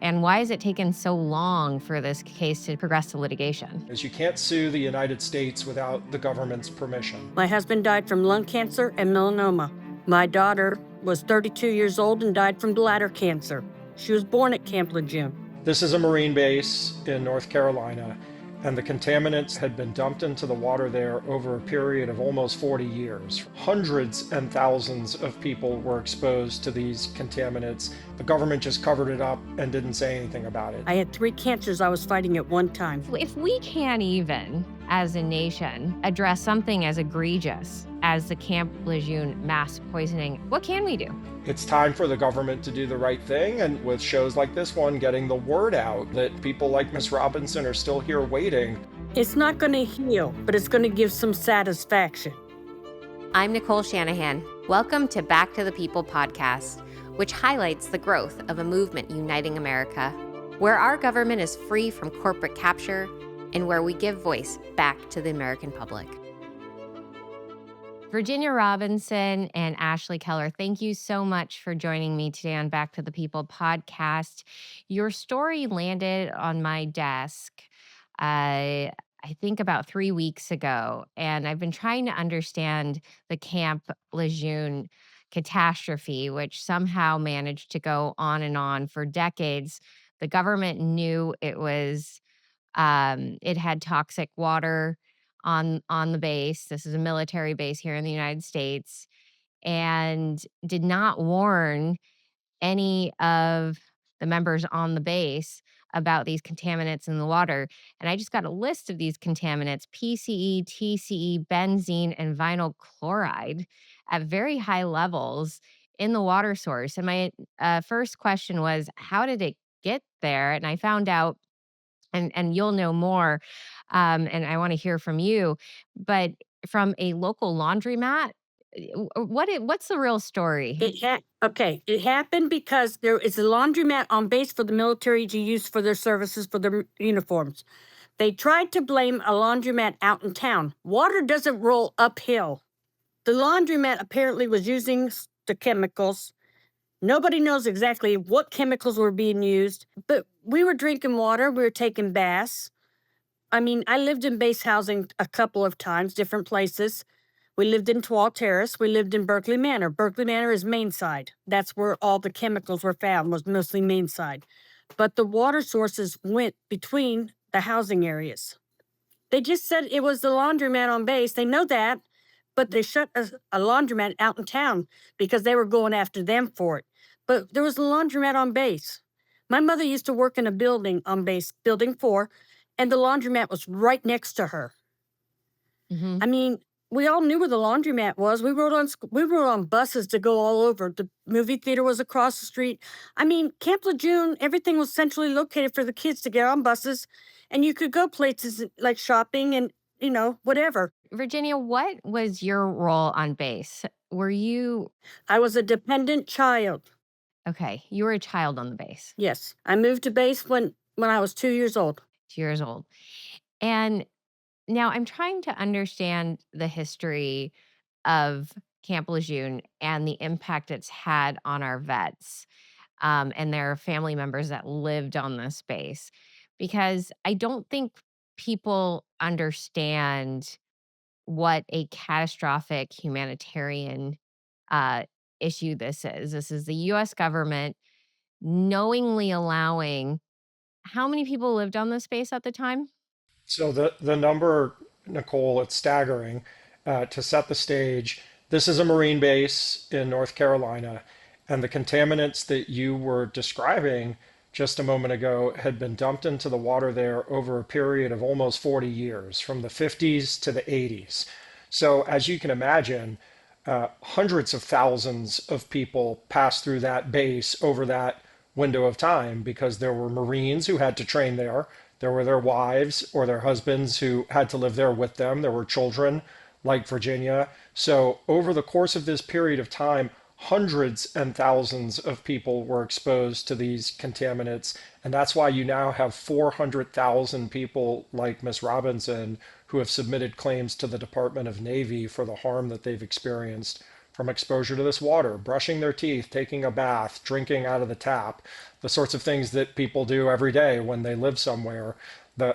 And why has it taken so long for this case to progress to litigation? Is you can't sue the United States without the government's permission. My husband died from lung cancer and melanoma. My daughter was 32 years old and died from bladder cancer. She was born at Camp Lejeune. This is a Marine base in North Carolina, and the contaminants had been dumped into the water there over a period of almost 40 years. Hundreds and thousands of people were exposed to these contaminants. The government just covered it up and didn't say anything about it. I had 3 cancers I was fighting at one time. If we can't even, as a nation, address something as egregious as the Camp Lejeune mass poisoning, what can we do? It's time for the government to do the right thing, and with shows like this one, getting the word out that people like Miss Robinson are still here waiting. It's not going to heal, but it's going to give some satisfaction. I'm Nicole Shanahan. Welcome to Back to the People podcast, which highlights the growth of a movement uniting America, where our government is free from corporate capture and where we give voice back to the American public. Virginia Robinson and Ashley Keller, thank you so much for joining me today on Back to the People podcast. Your story landed on my desk, I think about 3 weeks ago, and I've been trying to understand the Camp Lejeune catastrophe, which somehow managed to go on and on for decades. The government knew it had toxic water on the base. This is a military base here in the United States, and did not warn any of the members on the base about these contaminants in the water. And I just got a list of these contaminants: PCE, TCE, benzene, and vinyl chloride at very high levels in the water source. And my first question was, how did it get there? And I found out, and you'll know more, and I want to hear from you, but from a local laundromat. What's the real story? It happened because there is a laundromat on base for the military to use for their services, for their uniforms. They tried to blame a laundromat out in town. Water doesn't roll uphill. The laundromat apparently was using the chemicals. Nobody knows exactly what chemicals were being used, but we were drinking water, we were taking baths. I mean, I lived in base housing a couple of times, different places. We lived in Twall Terrace. We lived in Berkeley Manor. Berkeley Manor is main side. That's where all the chemicals were found, was mostly main side. But the water sources went between the housing areas. They just said it was the laundromat on base. They know that, but they shut a laundromat out in town because they were going after them for it. But there was a laundromat on base. My mother used to work in a building on base, Building 4, and the laundromat was right next to her. Mhm. I mean, we all knew where the laundromat was. We rode on buses to go all over. The movie theater was across the street. I mean, Camp Lejeune, everything was centrally located for the kids to get on buses, and you could go places like shopping and, whatever. Virginia, what was your role on base? Were you I was a dependent child. okay? You were a child on the base, Yes. I moved to base when I was 2 years old. 2 years old. And now I'm trying to understand the history of Camp Lejeune and the impact it's had on our vets, and their family members that lived on this base, because I don't think people understand what a catastrophic humanitarian uh, issue this is. This is the U.S. government knowingly allowing, how many people lived on this space at the time? So the number, Nicole, it's staggering. To set the stage, this is a Marine base in North Carolina, and the contaminants that you were describing just a moment ago had been dumped into the water there over a period of almost 40 years, from the 50s to the 80s. So as you can imagine, hundreds of thousands of people passed through that base over that window of time, because there were Marines who had to train there. There were their wives or their husbands who had to live there with them. There were children like Virginia. So over the course of this period of time, hundreds and thousands of people were exposed to these contaminants. And that's why you now have 400,000 people like Miss Robinson who have submitted claims to the Department of Navy for the harm that they've experienced from exposure to this water, brushing their teeth, taking a bath, drinking out of the tap, the sorts of things that people do every day when they live somewhere.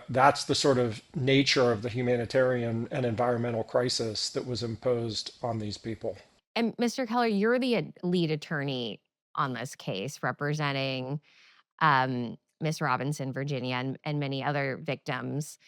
That's the sort of nature of the humanitarian and environmental crisis that was imposed on these people. And Mr. Keller, you're the lead attorney on this case representing Miss Robinson, Virginia, and many other victims.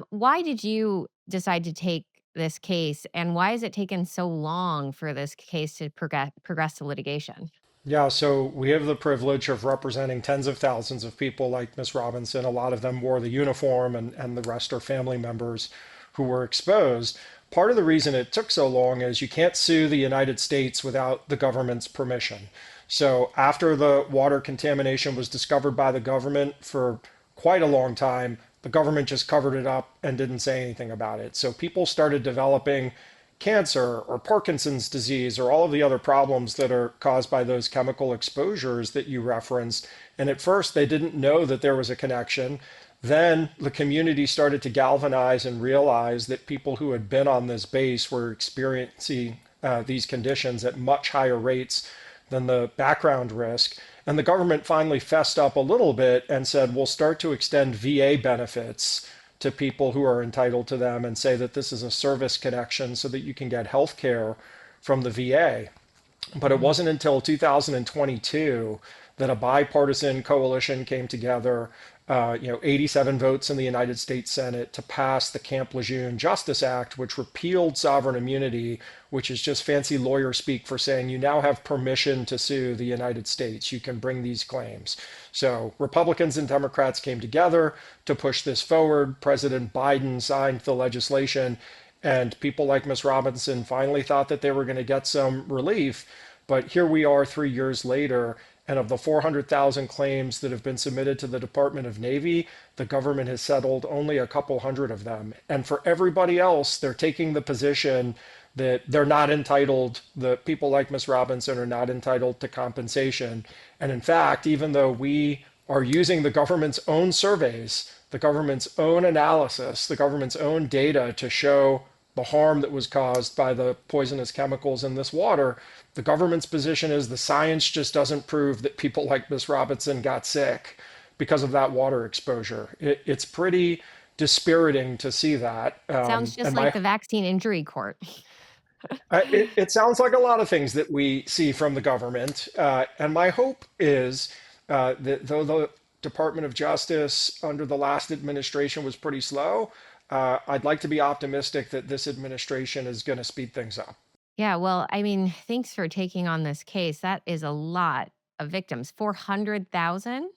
Why did you decide to take this case, and why has it taken so long for this case to progress to litigation? Yeah, so we have the privilege of representing tens of thousands of people like Miss Robinson. A lot of them wore the uniform, and the rest are family members who were exposed. Part of the reason it took so long is you can't sue the United States without the government's permission. So after the water contamination was discovered by the government for quite a long time, the government just covered it up and didn't say anything about it. So people started developing cancer or Parkinson's disease or all of the other problems that are caused by those chemical exposures that you referenced. And at first, they didn't know that there was a connection. Then the community started to galvanize and realize that people who had been on this base were experiencing these conditions at much higher rates than the background risk. And the government finally fessed up a little bit and said, we'll start to extend VA benefits to people who are entitled to them and say that this is a service connection so that you can get health care from the VA. But it wasn't until 2022 that a bipartisan coalition came together, 87 votes in the United States Senate to pass the Camp Lejeune Justice Act, which repealed sovereign immunity, which is just fancy lawyer speak for saying you now have permission to sue the United States. You can bring these claims. So Republicans and Democrats came together to push this forward. President Biden signed the legislation, and people like Ms. Robinson finally thought that they were going to get some relief. But here we are 3 years later, and of the 400,000 claims that have been submitted to the Department of Navy, the government has settled only a couple hundred of them. And for everybody else, they're taking the position that they're not entitled, the people like Ms. Robinson are not entitled to compensation. And in fact, even though we are using the government's own surveys, the government's own analysis, the government's own data to show the harm that was caused by the poisonous chemicals in this water, the government's position is the science just doesn't prove that people like Ms. Robinson got sick because of that water exposure. It's pretty dispiriting to see that. Sounds just And like the vaccine injury court. it sounds like a lot of things that we see from the government. And my hope is that though the Department of Justice under the last administration was pretty slow, I'd like to be optimistic that this administration is going to speed things up. Yeah, well, I mean, thanks for taking on this case. That is a lot of victims. 400,000 Yeah,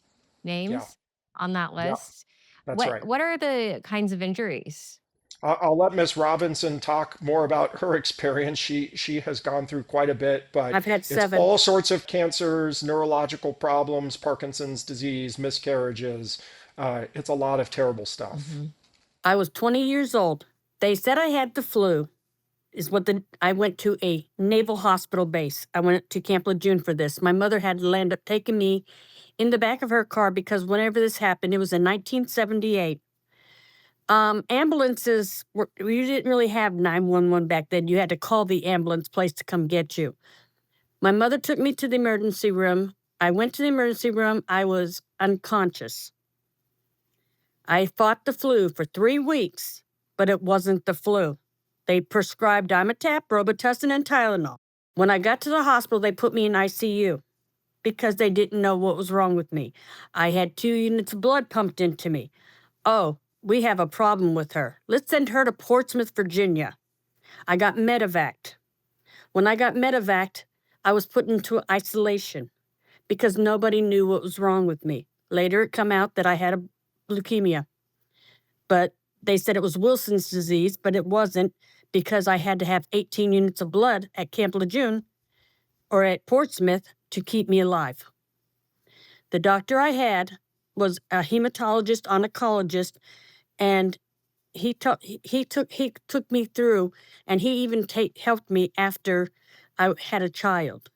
names on that yeah, list. that's What right. what are the kinds of injuries? I'll let Miss Robinson talk more about her experience. She has gone through quite a bit, but I've had it's 7. all sorts of cancers, neurological problems, Parkinson's disease, miscarriages. It's a lot of terrible stuff. Mhm. I was 20 years old. They said I had the flu. I went to a naval hospital base. I went to Camp Lejeune for this. My mother had to land up taking me in the back of her car because whenever this happened, it was in 1978. Ambulances you didn't really have 911 back then. You had to call the ambulance place to come get you. My mother took me to the emergency room. I went to the emergency room. I was unconscious. I fought the flu for 3 weeks, but it wasn't the flu. They prescribed Dimetapp, Robitussin, and Tylenol. When I got to the hospital, they put me in ICU because they didn't know what was wrong with me. I had 2 units of blood pumped into me. Oh, we have a problem with her. Let's send her to Portsmouth, Virginia. I got medevaced. When I got medevaced, I was put into isolation because nobody knew what was wrong with me. Later, it came out that I had a leukemia. But they said it was Wilson's disease, but it wasn't because I had to have 18 units of blood at Camp Lejeune or at Portsmouth to keep me alive. The doctor I had was a hematologist, oncologist, and he took me through, and he even helped me after I had a child.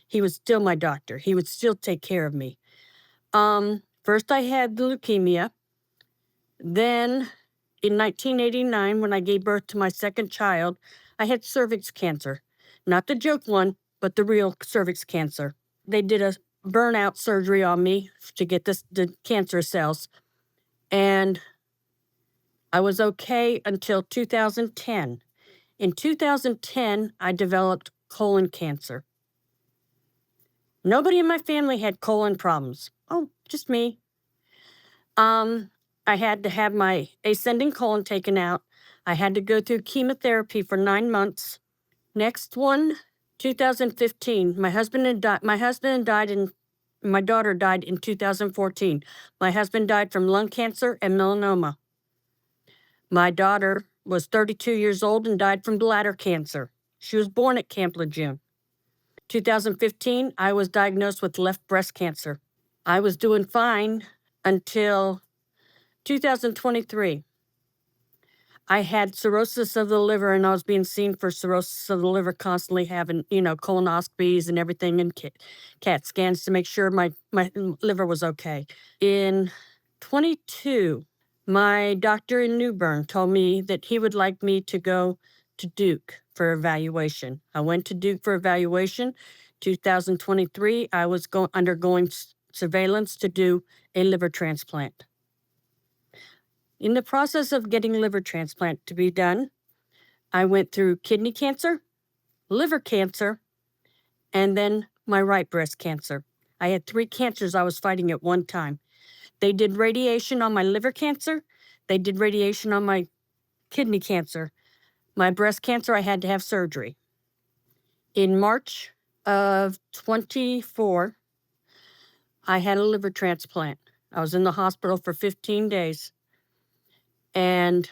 He was still my doctor. He would still take care of me. First I had the leukemia. Then in 1989, when I gave birth to my second child, I had cervix cancer. not the joke one, but the real cervix cancer. They did a burnout surgery on me to get the cancer cells. And I was okay until 2010. In 2010, I developed colon cancer. Nobody in my family had colon problems. Oh, just me. I had to have my ascending colon taken out. I had to go through chemotherapy for 9 months. Next one, 2015. My husband died in. My daughter died in 2014. My husband died from lung cancer and melanoma. My daughter was 32 years old and died from bladder cancer. She was born at Camp Lejeune. 2015, I was diagnosed with left breast cancer. I was doing fine until 2023. I had cirrhosis of the liver, and I was being seen for cirrhosis of the liver, constantly having, colonoscopies and everything, and CAT scans to make sure my liver was okay. In 22, my doctor in New Bern told me that he would like me to go to Duke for evaluation. I went to Duke for evaluation. 2023, I was undergoing surveillance to do a liver transplant. In the process of getting liver transplant to be done, I went through kidney cancer, liver cancer, and then my right breast cancer. I had 3 cancers I was fighting at one time. They did radiation on my liver cancer. They did radiation on my kidney cancer. My breast cancer, I had to have surgery. In March of 24, I had a liver transplant. I was in the hospital for 15 days. And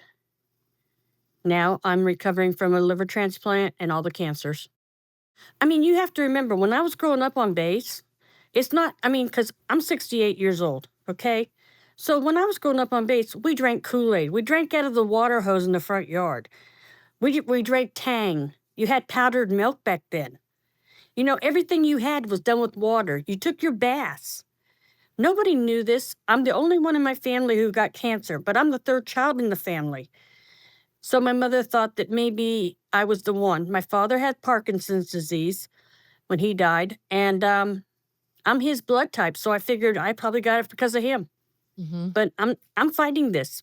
now I'm recovering from a liver transplant and all the cancers. I mean, you have to remember, when I was growing up on base, it's not, because I'm 68 years old, okay? So when I was growing up on base, we drank Kool-Aid. We drank out of the water hose in the front yard. We drank Tang. You had powdered milk back then. Everything you had was done with water. You took your baths. Nobody knew this. I'm the only one in my family who got cancer, but I'm the 3rd child in the family. So my mother thought that maybe I was the one. My father had Parkinson's disease when he died, and I'm his blood type, so I figured I probably got it because of him. Mm-hmm. But I'm fighting this.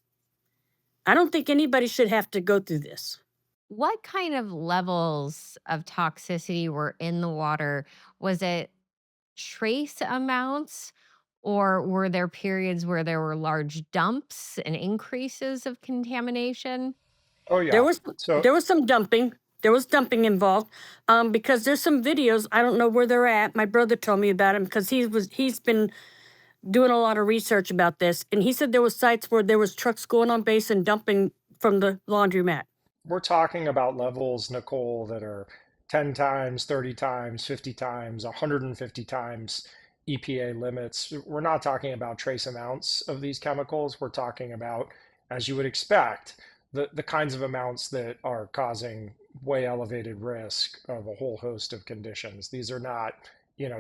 I don't think anybody should have to go through this. What kind of levels of toxicity were in the water? Was it trace amounts, or were there periods where there were large dumps and increases of contamination? Oh There yeah. was So there was some dumping. There was dumping involved because there's some videos. I don't know where they're at. My brother told me about them because he's been doing a lot of research about this, and he said there was sites where there was trucks going on base and dumping from the laundromat. we're talking about levels, Nicole, that are 10 times, 30 times, 50 times, 150 times EPA limits. We're not talking about trace amounts of these chemicals. We're talking about, as you would expect, the kinds of amounts that are causing way elevated risk of a whole host of conditions. These are not,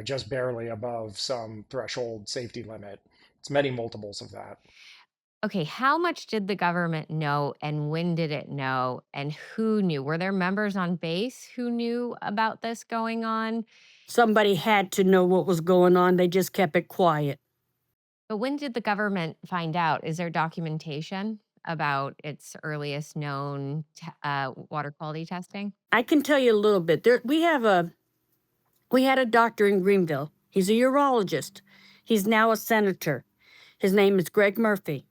just barely above some threshold safety limit. It's many multiples of that. Okay, how much did the government know, and when did it know, and who knew? Were there members on base who knew about this going on? Somebody had to know what was going on. They just kept it quiet. But when did the government find out? Is there documentation about its earliest known water quality testing? I can tell you a little bit. We had a doctor in Greenville. He's a urologist. He's now a senator. His name is Greg Murphy.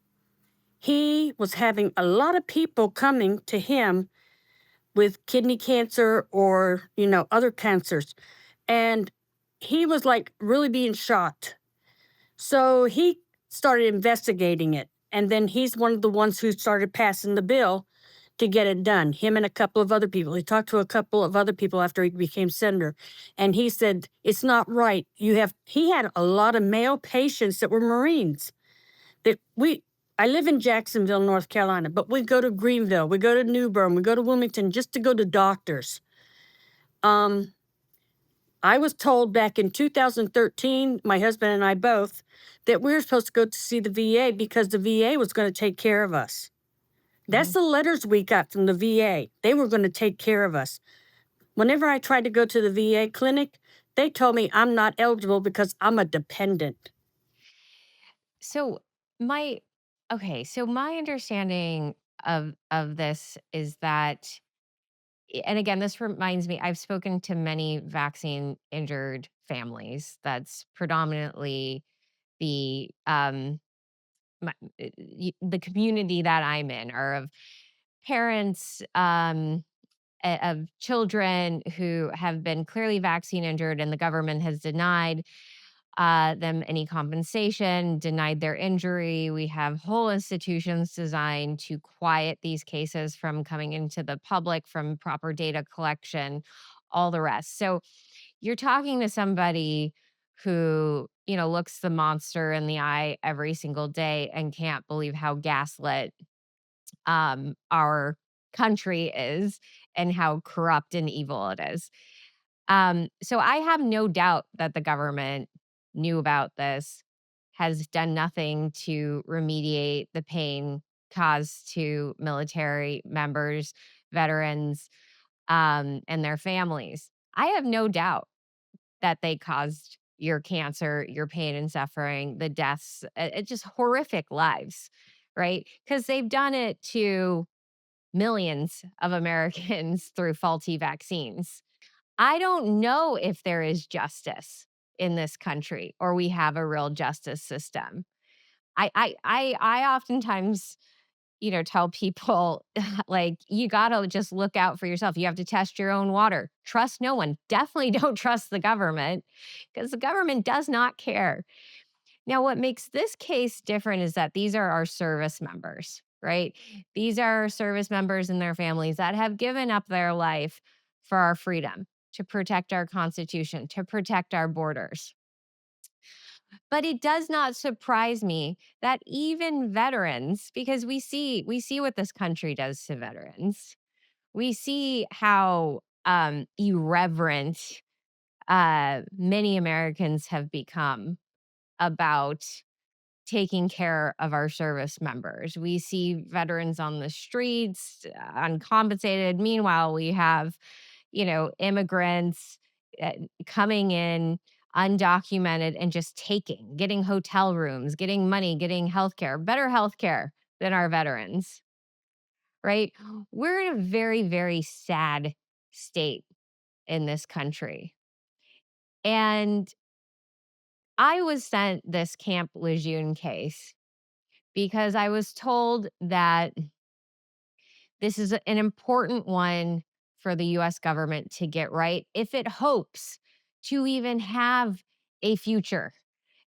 He was having a lot of people coming to him with kidney cancer or, other cancers. And he was like really being shocked. So he started investigating it. And then he's one of the ones who started passing the bill to get it done. Him and a couple of other people. He talked to a couple of other people after he became senator. And he said, it's not right. He had a lot of male patients that were Marines. I live in Jacksonville, North Carolina, but we go to Greenville, we go to New Bern, we go to Wilmington just to go to doctors. I was told back in 2013, my husband and I both, that we were supposed to go to see the VA because the VA was going to take care of us. That's the letters we got from the VA. They were going to take care of us. Whenever I tried to go to the VA clinic, they told me I'm not eligible because I'm a dependent. So my so my understanding of this is that, and again, this reminds me, I've spoken to many vaccine injured families. That's predominantly the the community that I'm in, are of parents, of children who have been clearly vaccine injured, and the government has denied them any compensation, denied their injury. We have whole institutions designed to quiet these cases from coming into the public, from proper data collection, all the rest. So you're talking to somebody who, looks the monster in the eye every single day and can't believe how gaslit our country is and how corrupt and evil it is. So I have no doubt that the government knew about this, has done nothing to remediate the pain caused to military members, veterans, and their families. I have no doubt that they caused your cancer, your pain and suffering, the deaths, it's just horrific lives, right? Because they've done it to millions of Americans through faulty vaccines. I don't know if there is justice in this country or we have a real justice system. I oftentimes, tell people like, you gotta just look out for yourself. You have to test your own water. Trust no one. Definitely don't trust the government, because the government does not care. Now, what makes this case different is that these are our service members, right? These are service members and their families that have given up their life for our freedom, to protect our Constitution, to protect our borders. But it does not surprise me that even veterans, because we see what this country does to veterans. We see how irreverent many Americans have become about taking care of our service members. We see veterans on the streets, uncompensated. Meanwhile, we have, immigrants uh, coming in undocumented and just getting hotel rooms, getting money, getting healthcare, better healthcare than our veterans, right? We're in a very, very sad state in this country. And I was sent this Camp Lejeune case because I was told that this is an important one for the US government to get right if it hopes to even have a future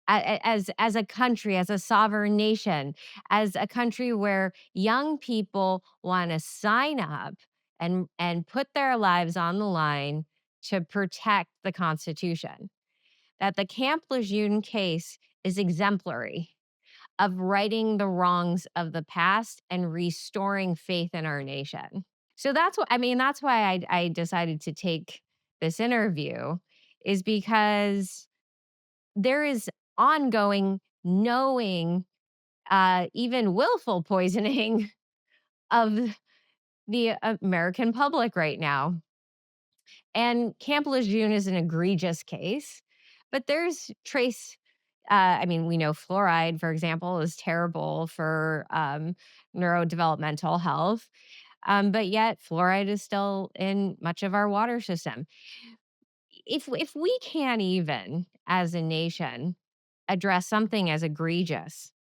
as a country, as a sovereign nation, as a country where young people want to sign up and put their lives on the line to protect the Constitution. That the Camp Lejeune case is exemplary of righting the wrongs of the past and restoring faith in our nation. So that's why I decided to take this interview, is because there is ongoing, knowing, even willful poisoning of the American public right now. And Camp Lejeune is an egregious case, but there's we know fluoride, for example, is terrible for neurodevelopmental health. But yet fluoride is still in much of our water system. If we can't even, as a nation, address something as egregious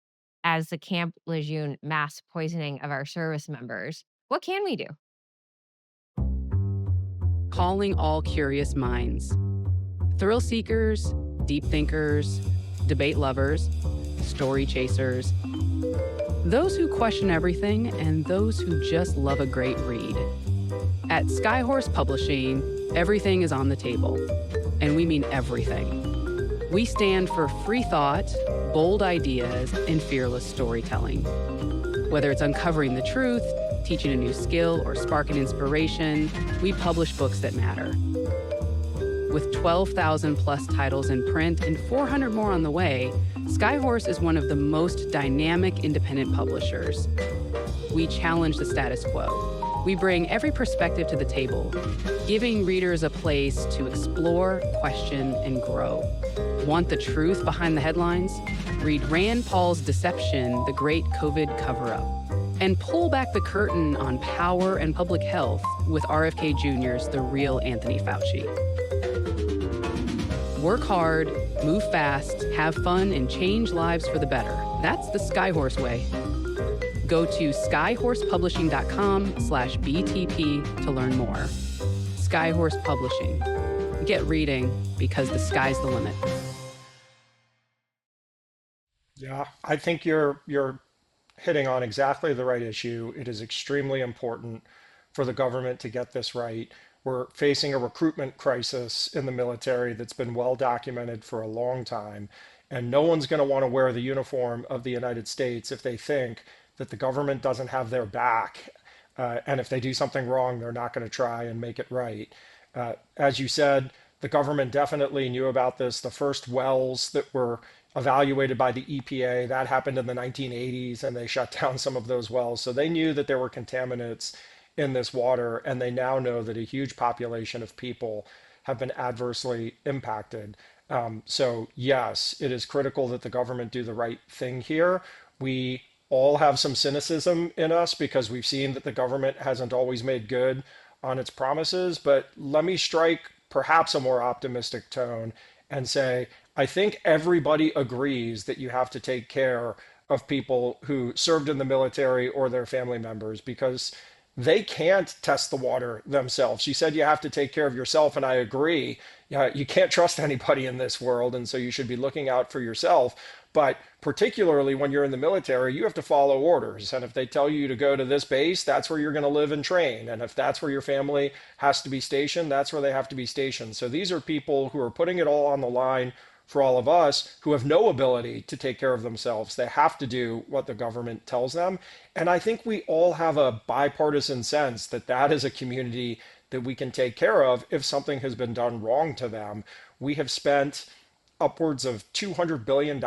as the Camp Lejeune mass poisoning of our service members, what can we do? Calling all curious minds. Thrill seekers, deep thinkers, debate lovers, story chasers. Those who question everything and those who just love a great read. At Skyhorse Publishing, everything is on the table. And we mean everything. We stand for free thought, bold ideas, and fearless storytelling. Whether it's uncovering the truth, teaching a new skill, or sparking inspiration, we publish books that matter. With 12,000 plus titles in print and 400 more on the way, Skyhorse is one of the most dynamic independent publishers. We challenge the status quo. We bring every perspective to the table, giving readers a place to explore, question, and grow. Want the truth behind the headlines? Read Rand Paul's Deception, The Great COVID Cover-Up. And pull back the curtain on power and public health with RFK Jr.'s The Real Anthony Fauci. Work hard, move fast, have fun, and change lives for the better. That's the Skyhorse way. Go to skyhorsepublishing.com/BTP to learn more. Skyhorse Publishing. Get reading because the sky's the limit. Yeah, I think you're hitting on exactly the right issue. It is extremely important for the government to get this right. We're facing a recruitment crisis in the military that's been well documented for a long time, and no one's going to want to wear the uniform of the United States if they think that the government doesn't have their back. And if they do something wrong, they're not going to try and make it right. As you said, the government definitely knew about this. The first wells that were evaluated by the EPA, that happened in the 1980s, and they shut down some of those wells. So they knew that there were contaminants in this water, and they now know that a huge population of people have been adversely impacted. So yes, it is critical that the government do the right thing here. We all have some cynicism in us because we've seen that the government hasn't always made good on its promises, but let me strike perhaps a more optimistic tone and say, I think everybody agrees that you have to take care of people who served in the military or their family members because they can't test the water themselves. She said you have to take care of yourself, and I agree. Yeah, you can't trust anybody in this world, and so you should be looking out for yourself. But particularly when you're in the military, you have to follow orders. And if they tell you to go to this base, that's where you're going to live and train. And if that's where your family has to be stationed, that's where they have to be stationed. So these are people who are putting it all on the line for all of us who have no ability to take care of themselves. They have to do what the government tells them. And I think we all have a bipartisan sense that that is a community that we can take care of if something has been done wrong to them. We have spent upwards of $200 billion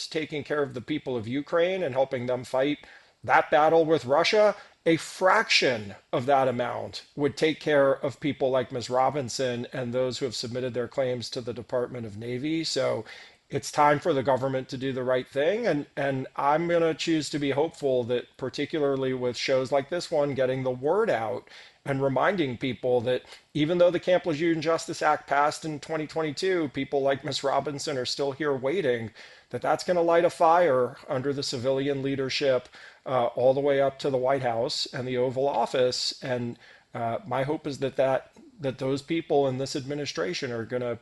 taking care of the people of Ukraine and helping them fight that battle with Russia. A fraction of that amount would take care of people like Ms. Robinson and those who have submitted their claims to the Department of Navy. So it's time for the government to do the right thing. And I'm going to choose to be hopeful that, particularly with shows like this one, getting the word out and reminding people that even though the Camp Lejeune Justice Act passed in 2022, people like Ms. Robinson are still here waiting, that's going to light a fire under the civilian leadership all the way up to the White House and the Oval Office. And my hope is that those people in this administration are going to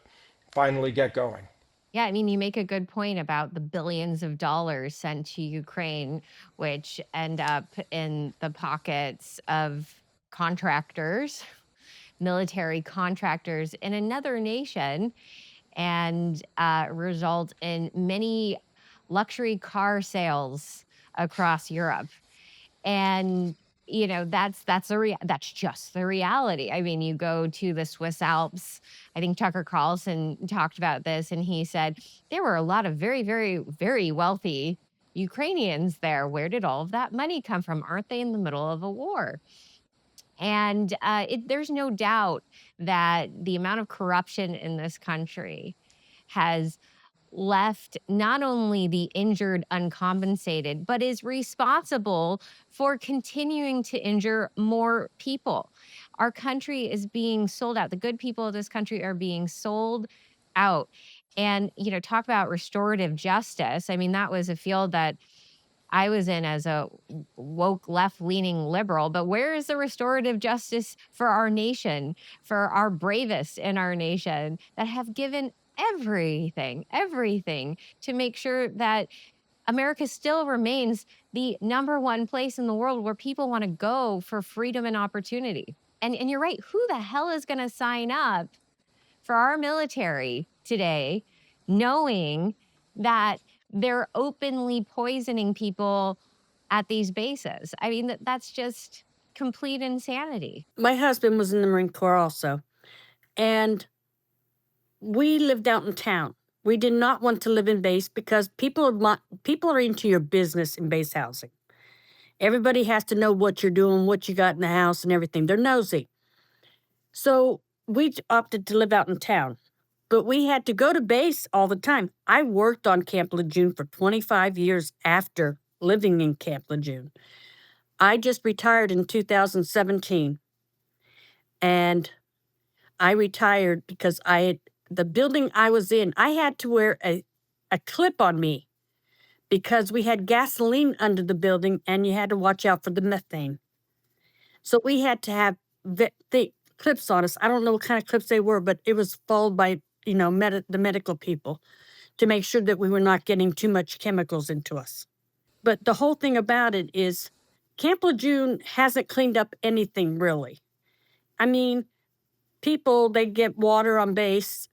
finally get going. Yeah, I mean, you make a good point about the billions of dollars sent to Ukraine, which end up in the pockets of contractors, military contractors in another nation, and result in many luxury car sales across Europe. And that's just the reality. I mean, you go to the Swiss Alps. I think Tucker Carlson talked about this, and he said there were a lot of very, very, very wealthy Ukrainians there. Where did all of that money come from? Aren't they in the middle of a war? And there's no doubt that the amount of corruption in this country has left not only the injured uncompensated, but is responsible for continuing to injure more people. Our country is being sold out. The good people of this country are being sold out. And, talk about restorative justice. I mean, that was a field that I was in as a woke left-leaning liberal, but where is the restorative justice for our nation, for our bravest in our nation that have given everything to make sure that America still remains the number one place in the world where people want to go for freedom and opportunity? And you're right, who the hell is going to sign up for our military today, knowing that they're openly poisoning people at these bases? I mean, that's just complete insanity. My husband was in the Marine Corps also, and we lived out in town. We did not want to live in base because people are into your business in base housing. Everybody has to know what you're doing, what you got in the house and everything. They're nosy. So we opted to live out in town, but we had to go to base all the time. I worked on Camp Lejeune for 25 years after living in Camp Lejeune. I just retired in 2017, and I retired because the building I was in, I had to wear a clip on me because we had gasoline under the building and you had to watch out for the methane. So we had to have the clips on us. I don't know what kind of clips they were, but it was followed by, the medical people to make sure that we were not getting too much chemicals into us. But the whole thing about it is Camp Lejeune hasn't cleaned up anything really. I mean, people, they get water on base.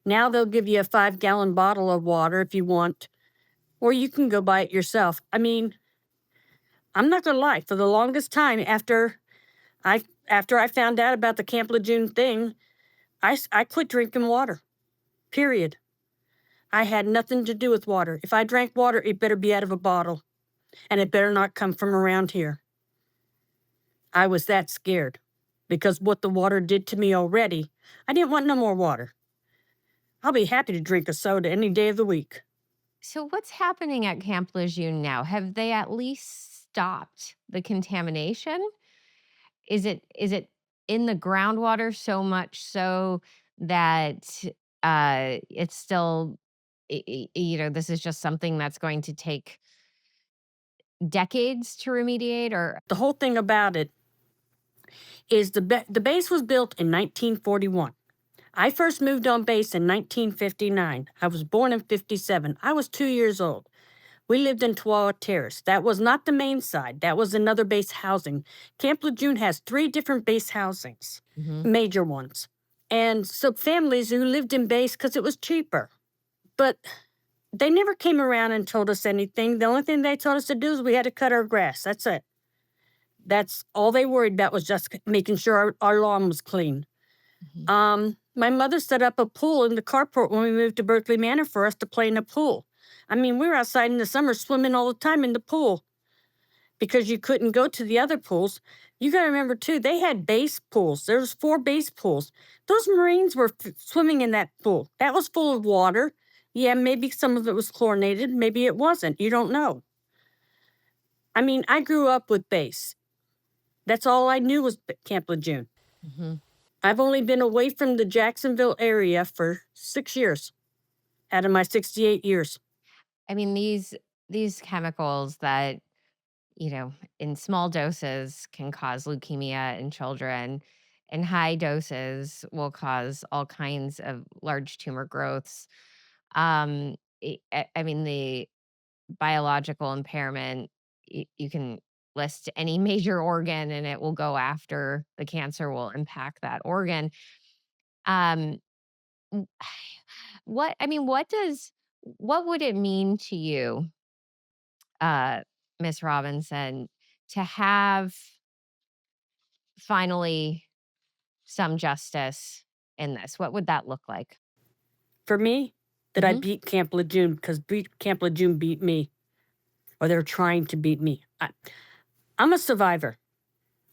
Now they'll give you a 5-gallon bottle of water if you want, or you can go buy it yourself. I mean, I'm not gonna lie, for the longest time after I found out about the Camp Lejeune thing, I quit drinking water, period. I had nothing to do with water. If I drank water, it better be out of a bottle, and it better not come from around here. I was that scared because what the water did to me already, I didn't want no more water. I'll be happy to drink a soda any day of the week. So what's happening at Camp Lejeune now? Have they at least stopped the contamination? Is it in the groundwater so much so that it's still this is just something that's going to take decades to remediate, or The whole thing about it is the base was built in 1941. I first moved on base in 1959. I was born in 57. I was 2 years old. We lived in Chihuahua Terrace. That was not the main side. That was another base housing. Camp Lejeune has 3 different base housings, major ones. And so families who lived in base because it was cheaper. But they never came around and told us anything. The only thing they told us to do is we had to cut our grass. That's it. That's all they worried about, was just making sure our lawn was clean. My mother set up a pool in the carport when we moved to Berkeley Manor for us to play in the pool. I mean, we were outside in the summer swimming all the time in the pool because you couldn't go to the other pools. You got to remember, too, they had base pools. There was 4 base pools. Those Marines were swimming in that pool. That was full of water. Yeah, maybe some of it was chlorinated. Maybe it wasn't. You don't know. I mean, I grew up with base. That's all I knew was Camp Lejeune. I've only been away from the Jacksonville area for 6 years out of my 68 years. I mean, these chemicals that, in small doses can cause leukemia in children, and high doses will cause all kinds of large tumor growths. I mean, the biological impairment, you can list any major organ and it will go after the cancer will impact that organ. Um, w- what would it mean to you, uh, Miss Robinson, to have finally some justice in this? What would that look like? For me, that I hmm beat Camp Lejeune because Camp Lejeune beat me, or they're trying to beat me. I'm a survivor.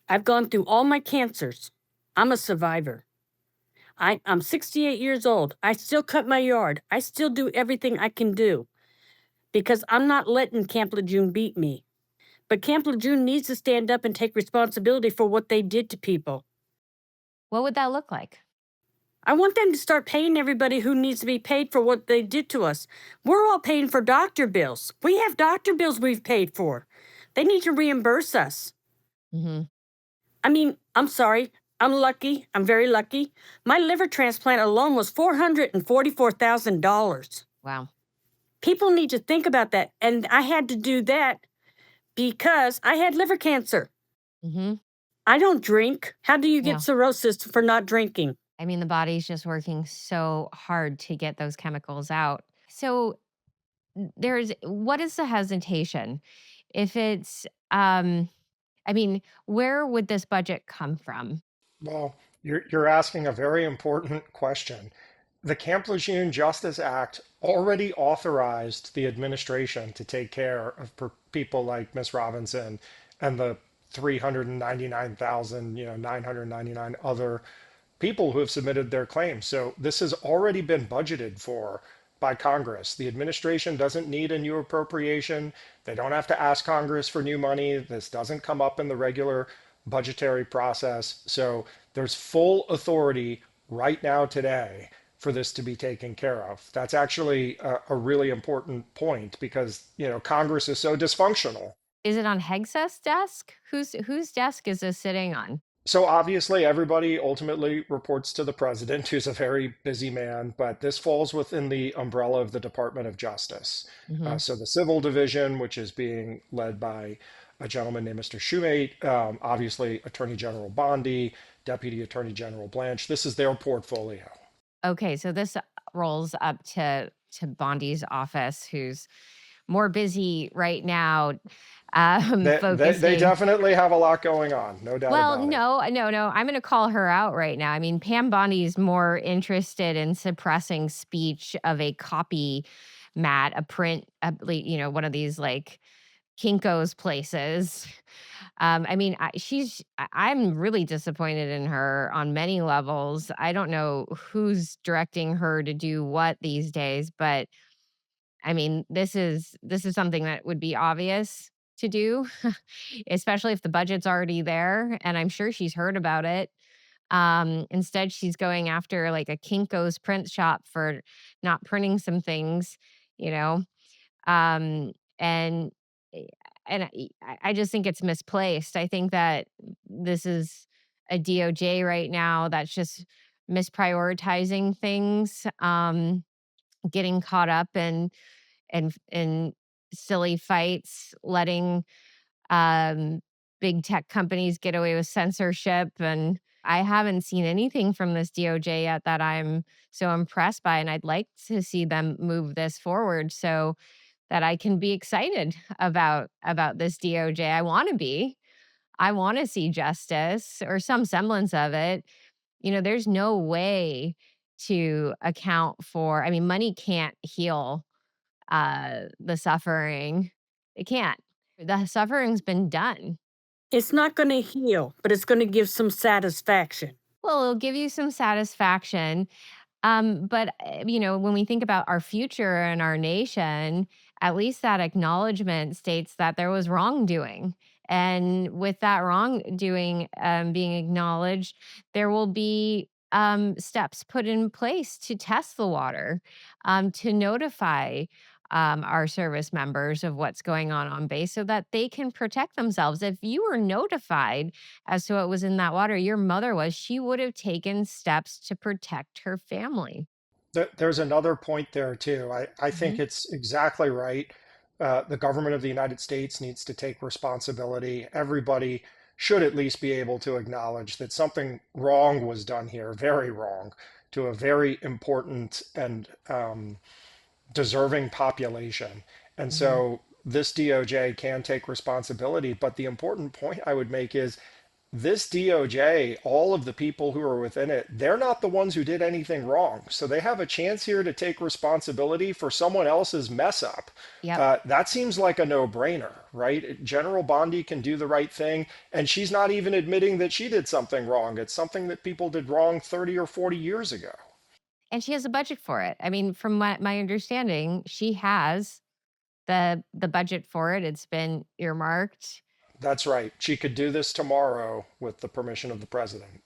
I've gone through all my cancers. I'm a survivor. I'm 68 years old. I still cut my yard. I still do everything I can do because I'm not letting Camp Lejeune beat me. But Camp Lejeune needs to stand up and take responsibility for what they did to people. What would that look like? I want them to start paying everybody who needs to be paid for what they did to us. We're all paying for doctor bills. We have doctor bills we've paid for. They need to reimburse us. hmm I mean, I'm sorry. I'm lucky. I'm very lucky. My liver transplant alone was $444,000. Wow. People need to think about that. And I had to do that because I had liver cancer. hmm I don't drink. How do you get No. cirrhosis for not drinking? I mean, the body's just working so hard to get those chemicals out. So what is the hesitation? If it's, I mean, where would this budget come from? Well, you're asking a very important question. The Camp Lejeune Justice Act already authorized the administration to take care of people like Miss Robinson and the 399,000, 999 other people who have submitted their claims. So this has already been budgeted for by Congress. The administration doesn't need a new appropriation. They don't have to ask Congress for new money. This doesn't come up in the regular budgetary process. So there's full authority right now today for this to be taken care of. That's actually a really important point because, Congress is so dysfunctional. Is it on Hegseth's desk? Whose desk is this sitting on? So obviously, everybody ultimately reports to the president, who's a very busy man, but this falls within the umbrella of the Department of Justice. Mhm. So the Civil Division, which is being led by a gentleman named Mr. Shoemate, obviously Attorney General Bondi, Deputy Attorney General Blanche, this is their portfolio. Okay, so this rolls up to Bondi's office, who's more busy right now, They focusing. definitely have a lot going on, no doubt Well, about it. no, no, no. I'm going to call her out right now. I mean, Pam Bondi is more interested in suppressing speech of a copy mat, a print, one of these like Kinko's places. I mean, I'm really disappointed in her on many levels. I don't know who's directing her to do what these days, but I mean, this is something that would be obvious to do, especially if the budget's already there, and I'm sure she's heard about it. Instead, she's going after like a Kinko's print shop for not printing some things, you know. Um, and eh, and I just think it's misplaced. I think that this is a DOJ right now that's just misprioritizing things, getting caught up in silly fights, letting um, big tech companies get away with censorship. And I haven't seen anything from this DOJ yet that I'm so impressed by. And I'd like to see them move this forward so that I can be excited about this DOJ. I want to be. I want to see justice or some semblance of it. There's no way to account for, I mean, money can't heal the suffering. It can't. The suffering's been done. It's not going to heal, but it's going to give some satisfaction. Well, it'll give you some satisfaction. But when we think about our future and our nation, at least that acknowledgement states that there was wrongdoing. And with that wrongdoing being acknowledged, there will be steps put in place to test the water, to notify our service members of what's going on base so that they can protect themselves. If you were notified as to what was in that water, your mother was, she would have taken steps to protect her family. There's another point there too. I think Mhm. it's exactly right. The government of the United States needs to take responsibility. Everybody should at least be able to acknowledge that something wrong was done here, very wrong, to a very important and deserving population. And Mhm. so this DOJ can take responsibility. But the important point I would make is this DOJ, all of the people who are within it, they're not the ones who did anything wrong. So they have a chance here to take responsibility for someone else's mess up. Yep. That seems like a no-brainer, right? General Bondi can do the right thing, and she's not even admitting that she did something wrong. It's something that people did wrong 30 or 40 years ago. And she has a budget for it. I mean, from my understanding, she has the budget for it. It's been earmarked. That's right. She could do this tomorrow with the permission of the president.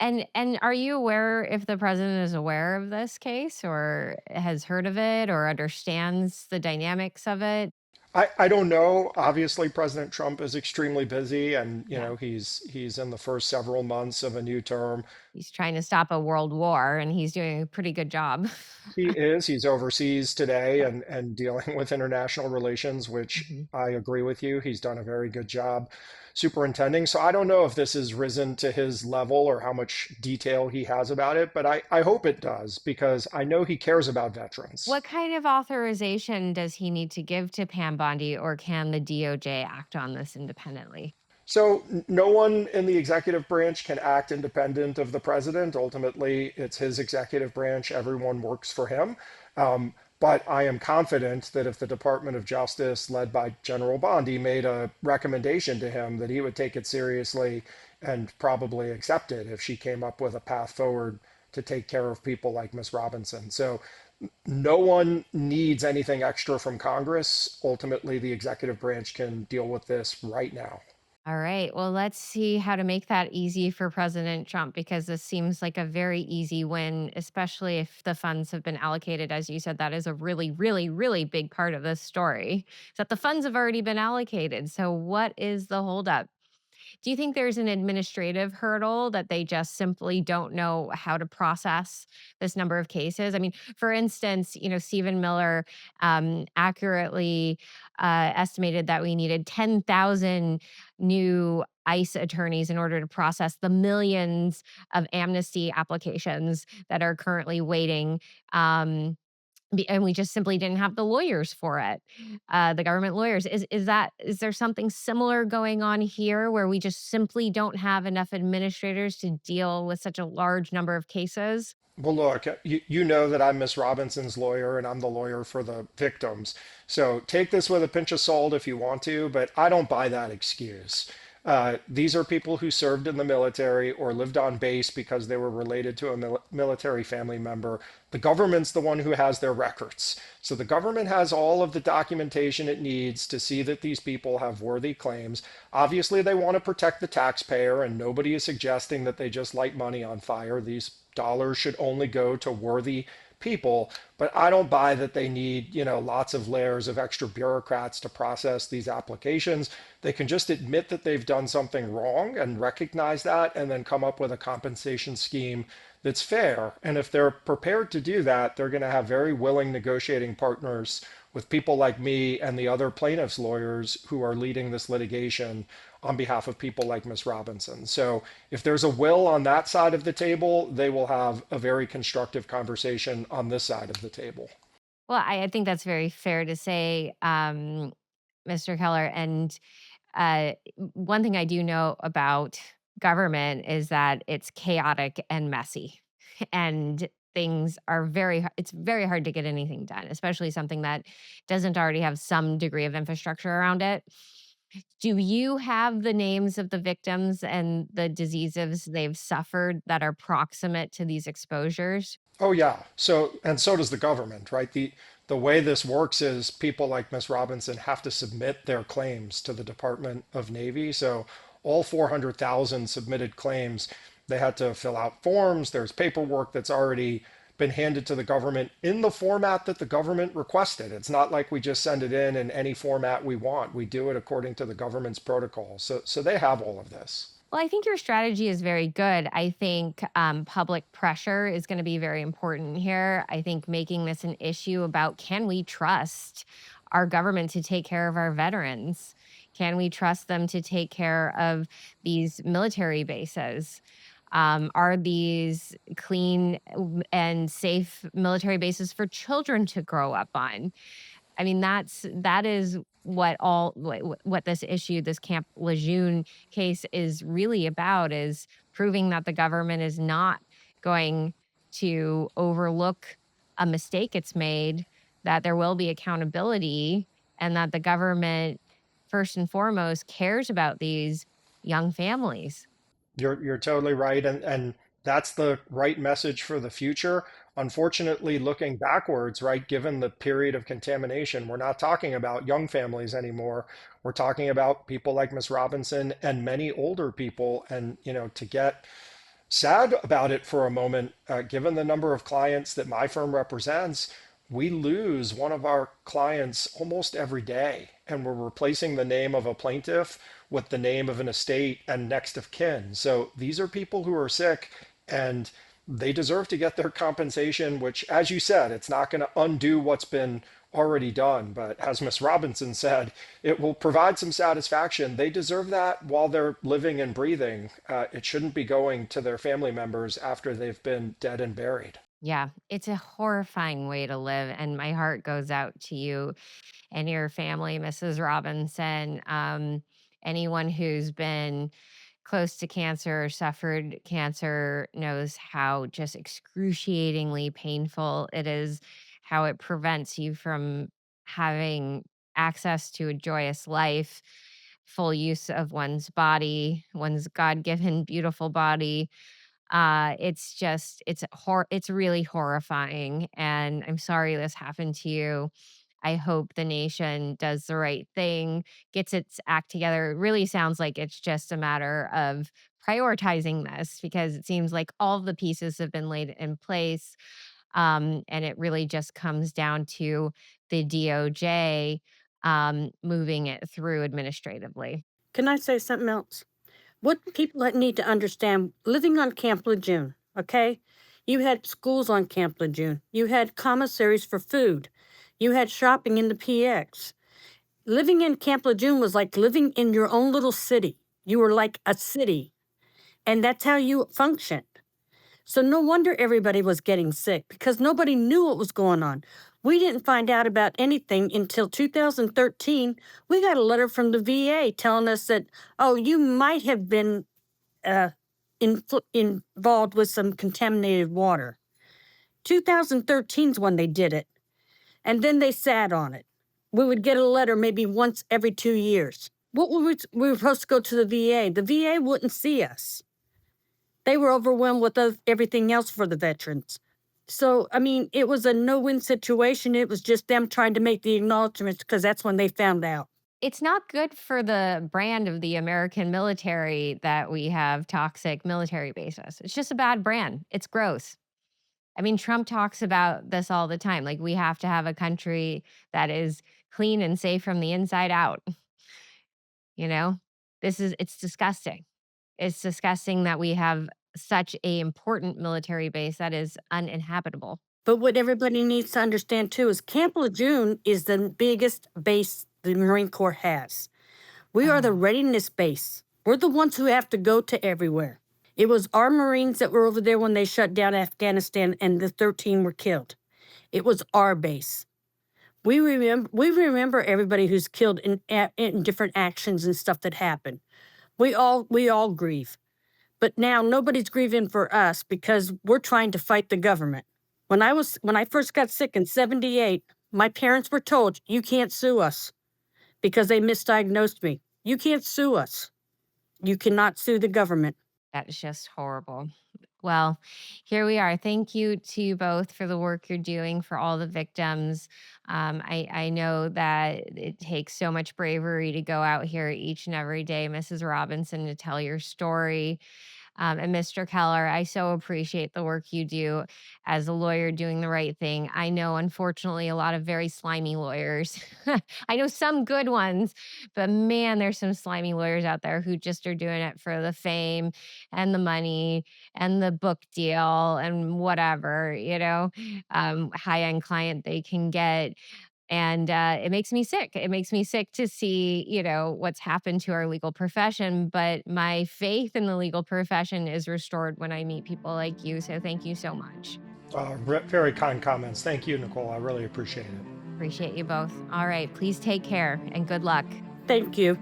And are you aware if the president is aware of this case or has heard of it or understands the dynamics of it? I don't know. Obviously, President Trump is extremely busy, and Yeah. he's in the first several months of a new term. He's trying to stop a world war and he's doing a pretty good job. He's overseas today and dealing with international relations, which Mhm. I agree with you. He's done a very good job superintending. So I don't know if this has risen to his level or how much detail he has about it, but I hope it does because I know he cares about veterans. What kind of authorization does he need to give to Pam Bondi, or can the DOJ act on this independently? So no one in the executive branch can act independent of the president. Ultimately, it's his executive branch. Everyone works for him. But I am confident that if the Department of Justice, led by General Bondi, made a recommendation to him, that he would take it seriously and probably accept it if she came up with a path forward to take care of people like Miss Robinson. So no one needs anything extra from Congress. Ultimately, the executive branch can deal with this right now. All right. Well, let's see how to make that easy for President Trump because this seems like a very easy win, especially if the funds have been allocated. As you said, that is a really, really, really big part of this story, is that the funds have already been allocated. So, what is the holdup? Do you think there's an administrative hurdle that they just simply don't know how to process this number of cases? I mean, for instance, Stephen Miller accurately estimated that we needed 10,000 new ICE attorneys in order to process the millions of amnesty applications that are currently waiting. And we just simply didn't have the lawyers for it, the government lawyers. Is there something similar going on here where we just simply don't have enough administrators to deal with such a large number of cases? Well, look, you know that I'm Miss Robinson's lawyer and I'm the lawyer for the victims. So take this with a pinch of salt if you want to, but I don't buy that excuse. These are people who served in the military or lived on base because they were related to a military family member. The government's the one who has their records. So the government has all of the documentation it needs to see that these people have worthy claims. Obviously, they want to protect the taxpayer, and nobody is suggesting that they just light money on fire. These dollars should only go to worthy people, but I don't buy that they need, lots of layers of extra bureaucrats to process these applications. They can just admit that they've done something wrong and recognize that and then come up with a compensation scheme that's fair. And if they're prepared to do that, they're going to have very willing negotiating partners with people like me and the other plaintiffs' lawyers who are leading this litigation on behalf of people like Ms. Robinson. So if there's a will on that side of the table, they will have a very constructive conversation on this side of the table. Well, I think that's very fair to say, Mr. Keller. And one thing I do know about government is that it's chaotic and messy, and things are it's very hard to get anything done, especially something that doesn't already have some degree of infrastructure around it. Do you have the names of the victims and the diseases they've suffered that are proximate to these exposures? Oh yeah. So does the government, right? The way this works is people like Ms. Robinson have to submit their claims to the Department of Navy. So all 400,000 submitted claims, they had to fill out forms. There's paperwork that's already been handed to the government in the format that the government requested. It's not like we just send it in any format we want. We do it according to the government's protocol. So they have all of this. Well, I think your strategy is very good. I think public pressure is going to be very important here. I think making this an issue about, can we trust our government to take care of our veterans? Can we trust them to take care of these military bases? Are these clean and safe military bases for children to grow up on? I mean, that is what this issue, this Camp Lejeune case is really about, is proving that the government is not going to overlook a mistake it's made, that there will be accountability, and that the government, first and foremost, cares about these young families. You're totally right, and that's the right message for the future. Unfortunately, looking backwards, right, given the period of contamination, we're not talking about young families anymore. We're talking about people like Miss Robinson and many older people. And, to get sad about it for a moment, given the number of clients that my firm represents, we lose one of our clients almost every day, and we're replacing the name of a plaintiff with the name of an estate and next of kin. So these are people who are sick, and they deserve to get their compensation, which, as you said, it's not going to undo what's been already done. But as Miss Robinson said, it will provide some satisfaction. They deserve that while they're living and breathing. It shouldn't be going to their family members after they've been dead and buried. Yeah, it's a horrifying way to live, and my heart goes out to you and your family, Mrs. Robinson. Anyone who's been close to cancer or suffered cancer knows how just excruciatingly painful it is, how it prevents you from having access to a joyous life, full use of one's body, one's God-given beautiful body. It's just it's really horrifying, and I'm sorry this happened to you. I hope the nation does the right thing, gets its act together. It really sounds like it's just a matter of prioritizing this because it seems like all the pieces have been laid in place. And it really just comes down to the DOJ moving it through administratively. Can I say something else? What people that need to understand, living on Camp Lejeune, okay? You had schools on Camp Lejeune. You had commissaries for food. You had shopping in the PX. Living in Camp Lejeune was like living in your own little city. You were like a city, and that's how you functioned. So no wonder everybody was getting sick because nobody knew what was going on. We didn't find out about anything until 2013. We got a letter from the VA telling us that, oh, you might have been involved with some contaminated water. 2013 is when they did it. And then they sat on it. We would get a letter maybe once every 2 years. We were supposed to go to the VA. The VA wouldn't see us. They were overwhelmed with everything else for the veterans. So, I mean, it was a no-win situation. It was just them trying to make the acknowledgments because that's when they found out. It's not good for the brand of the American military that we have toxic military bases. It's just a bad brand. It's gross. I mean, Trump talks about this all the time. Like, we have to have a country that is clean and safe from the inside out. You know, it's disgusting. It's disgusting that we have such a important military base that is uninhabitable. But what everybody needs to understand, too, is Camp Lejeune is the biggest base the Marine Corps has. We are the readiness base. We're the ones who have to go to everywhere. It was our Marines that were over there when they shut down Afghanistan and the 13 were killed. It was our base. We remember everybody who's killed in different actions and stuff that happened. We all grieve. But now nobody's grieving for us because we're trying to fight the government. When I first got sick in 78, my parents were told, you can't sue us because they misdiagnosed me. You can't sue us. You cannot sue the government. That is just horrible. Well, here we are. Thank you to you both for the work you're doing for all the victims. I know that it takes so much bravery to go out here each and every day, Mrs. Robinson, to tell your story. And Mr. Keller, I so appreciate the work you do as a lawyer doing the right thing. I know, unfortunately, a lot of very slimy lawyers. I know some good ones, but man, there's some slimy lawyers out there who just are doing it for the fame and the money and the book deal and whatever, high end client they can get. And it makes me sick. It makes me sick to see, what's happened to our legal profession. But my faith in the legal profession is restored when I meet people like you. So thank you so much. Very kind comments. Thank you, Nicole. I really appreciate it. Appreciate you both. All right. Please take care and good luck. Thank you.